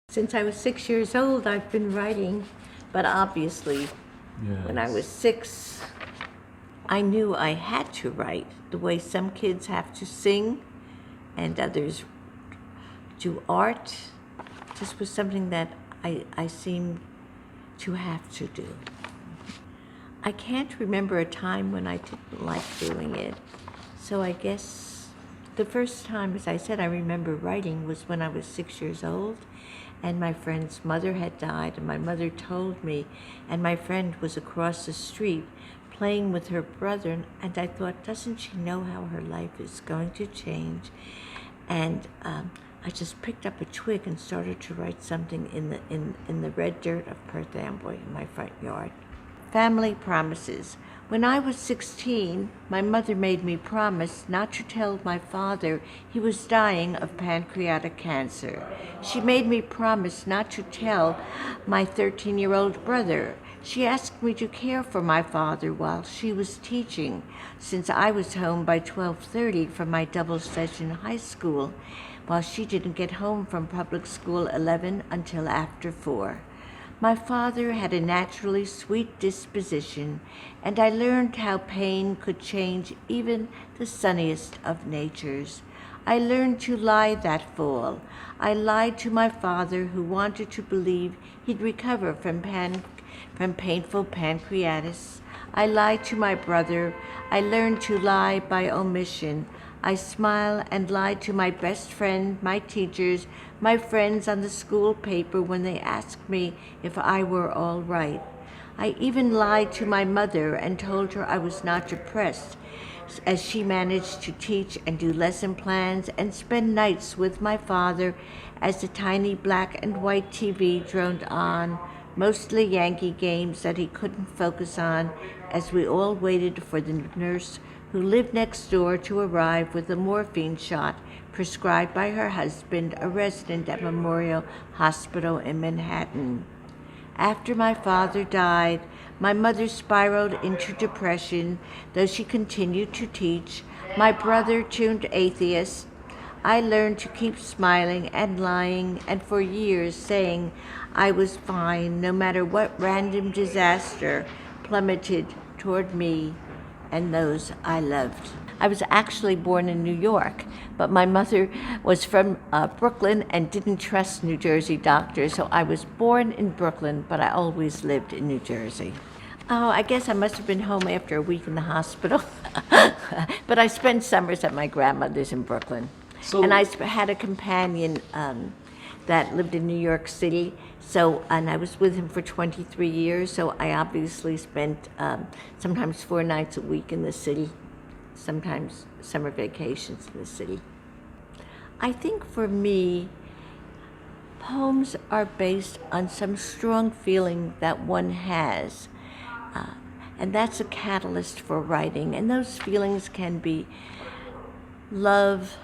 Since I was 6 years old, I've been writing, but obviously, when I was 6, I knew I had to write the way some kids have to sing and others do art. This was something that I seemed to have to do. I can't remember a time when I didn't like doing it. So I guess the first time, as I said, I remember writing was when I was 6 years old, and my friend's mother had died, and my mother told me, and my friend was across the street playing with her brother, and I thought, doesn't she know how her life is going to change? And I just picked up a twig and started to write something in the red dirt of Perth Amboy in my front yard. Family promises. When I was 16, my mother made me promise not to tell my father he was dying of pancreatic cancer. She made me promise not to tell my 13-year-old brother. She asked me to care for my father while she was teaching, since I was home by 12:30 from my double-session high school, while she didn't get home from public school 11 until after 4. My father had a naturally sweet disposition, and I learned how pain could change even the sunniest of natures. I learned to lie that fall. I lied to my father, who wanted to believe he'd recover from painful pancreatitis. I lied to my brother. I learned to lie by omission. I smile and lied to my best friend, my teachers, my friends on the school paper when they asked me if I were all right. I even lied to my mother and told her I was not depressed, as she managed to teach and do lesson plans and spend nights with my father as the tiny black and white TV droned on, mostly Yankee games that he couldn't focus on, as we all waited for the nurse who lived next door to arrive with a morphine shot prescribed by her husband, a resident at Memorial Hospital in Manhattan. After my father died, my mother spiraled into depression, though she continued to teach. My brother turned atheist. I learned to keep smiling and lying, and for years saying I was fine no matter what random disaster plummeted toward me and those I loved. I was actually born in New York, but my mother was from Brooklyn and didn't trust New Jersey doctors, so I was born in Brooklyn, but I always lived in New Jersey. Oh, I guess I must have been home after a week in the hospital. But I spent summers at my grandmother's in Brooklyn. And I had a companion that lived in New York City, and I was with him for 23 years, so I obviously spent sometimes 4 nights a week in the city, sometimes summer vacations in the city. I think for me, poems are based on some strong feeling that one has, and that's a catalyst for writing, and those feelings can be love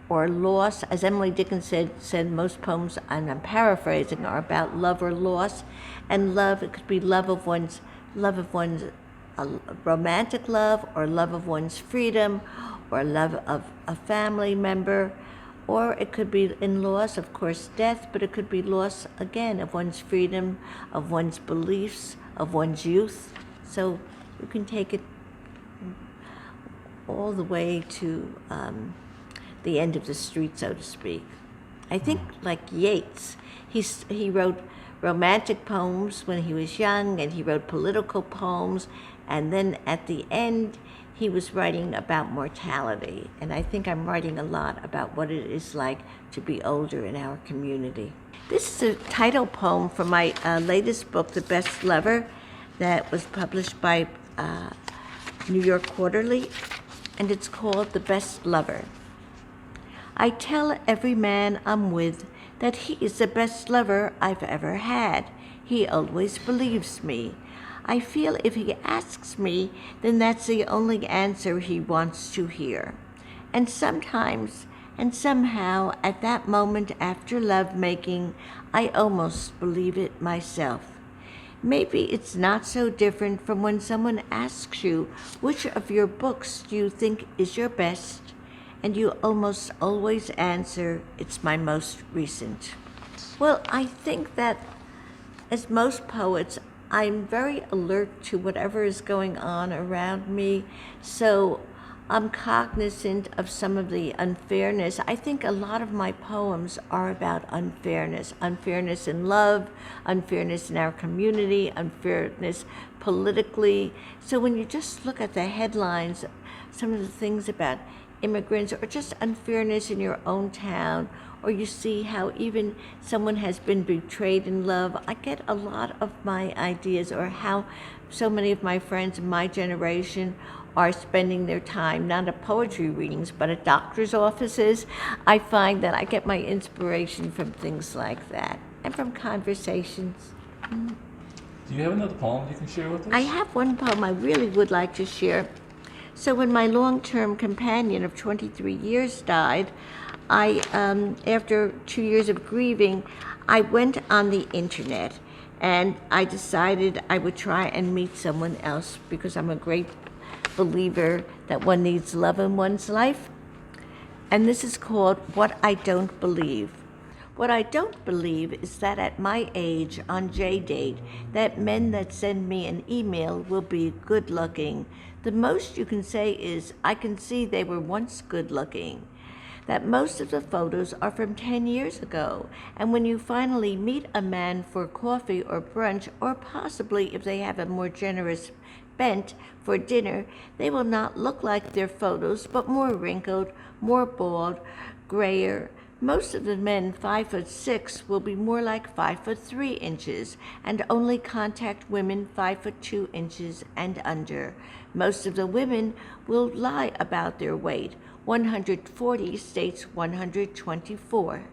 or loss. As Emily Dickinson said, most poems, and I'm paraphrasing, are about love or loss. And love, it could be love of one's romantic love, or love of one's freedom, or love of a family member, or it could be in loss, of course, death, but it could be loss again of one's freedom, of one's beliefs, of one's youth. So you can take it all the way to the end of the street, so to speak. I think like Yeats, he wrote romantic poems when he was young, and he wrote political poems, and then at the end he was writing about mortality. And I think I'm writing a lot about what it is like to be older in our community. This is a title poem from my latest book, The Best Lover, that was published by New York Quarterly, and it's called The Best Lover. I tell every man I'm with that he is the best lover I've ever had. He always believes me. I feel if he asks me, then that's the only answer he wants to hear. And sometimes, and somehow, at that moment after lovemaking, I almost believe it myself. Maybe it's not so different from when someone asks you, which of your books do you think is your best? And you almost always answer, it's my most recent. Well, I think that as most poets, I'm very alert to whatever is going on around me. So I'm cognizant of some of the unfairness. I think a lot of my poems are about unfairness, unfairness in love, unfairness in our community, unfairness politically. So when you just look at the headlines, some of the things about immigrants or just unfairness in your own town, or you see how even someone has been betrayed in love, I get a lot of my ideas, or how so many of my friends in my generation are spending their time, not at poetry readings, but at doctor's offices. I find that I get my inspiration from things like that and from conversations. Do you have another poem you can share with us? I have one poem I really would like to share. So when my long-term companion of 23 years died, after 2 years of grieving, I went on the internet and I decided I would try and meet someone else, because I'm a great believer that one needs love in one's life. And this is called What I Don't Believe. What I don't believe is that at my age, on J-Date, that men that send me an email will be good-looking. The most you can say is, I can see they were once good-looking. That most of the photos are from 10 years ago, and when you finally meet a man for coffee or brunch, or possibly if they have a more generous bent for dinner, they will not look like their photos, but more wrinkled, more bald, grayer. Most of the men 5'6" will be more like 5'3" and only contact women 5'2" and under. Most of the women will lie about their weight. 140 states 124.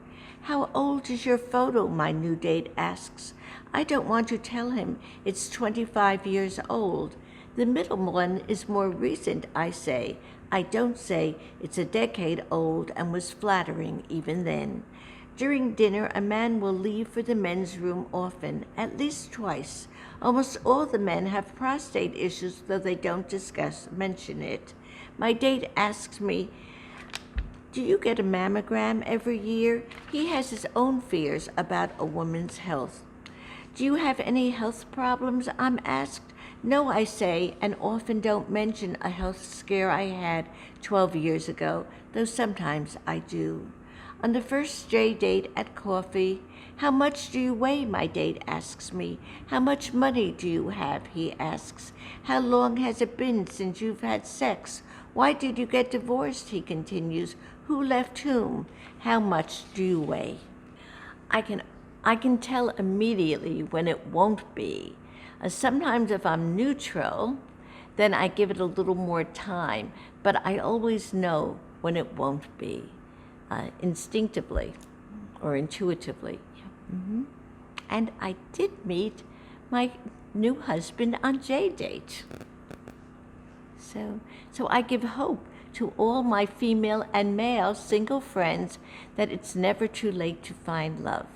How old is your photo? My new date asks. I don't want to tell him it's 25 years old. The middle one is more recent, I say. I don't say it's a decade old and was flattering even then. During dinner, a man will leave for the men's room often, at least twice. Almost all the men have prostate issues, though they don't mention it. My date asks me, do you get a mammogram every year? He has his own fears about a woman's health. Do you have any health problems? I'm asked. No, I say, and often don't mention a health scare I had 12 years ago, though sometimes I do. On the first J-Date at coffee, how much do you weigh? My date asks me. How much money do you have? He asks. How long has it been since you've had sex? Why did you get divorced? He continues. Who left whom? How much do you weigh? I can tell immediately when it won't be. Sometimes if I'm neutral, then I give it a little more time, but I always know when it won't be, instinctively or intuitively. Mm-hmm. And I did meet my new husband on J-Date. So I give hope to all my female and male single friends that it's never too late to find love.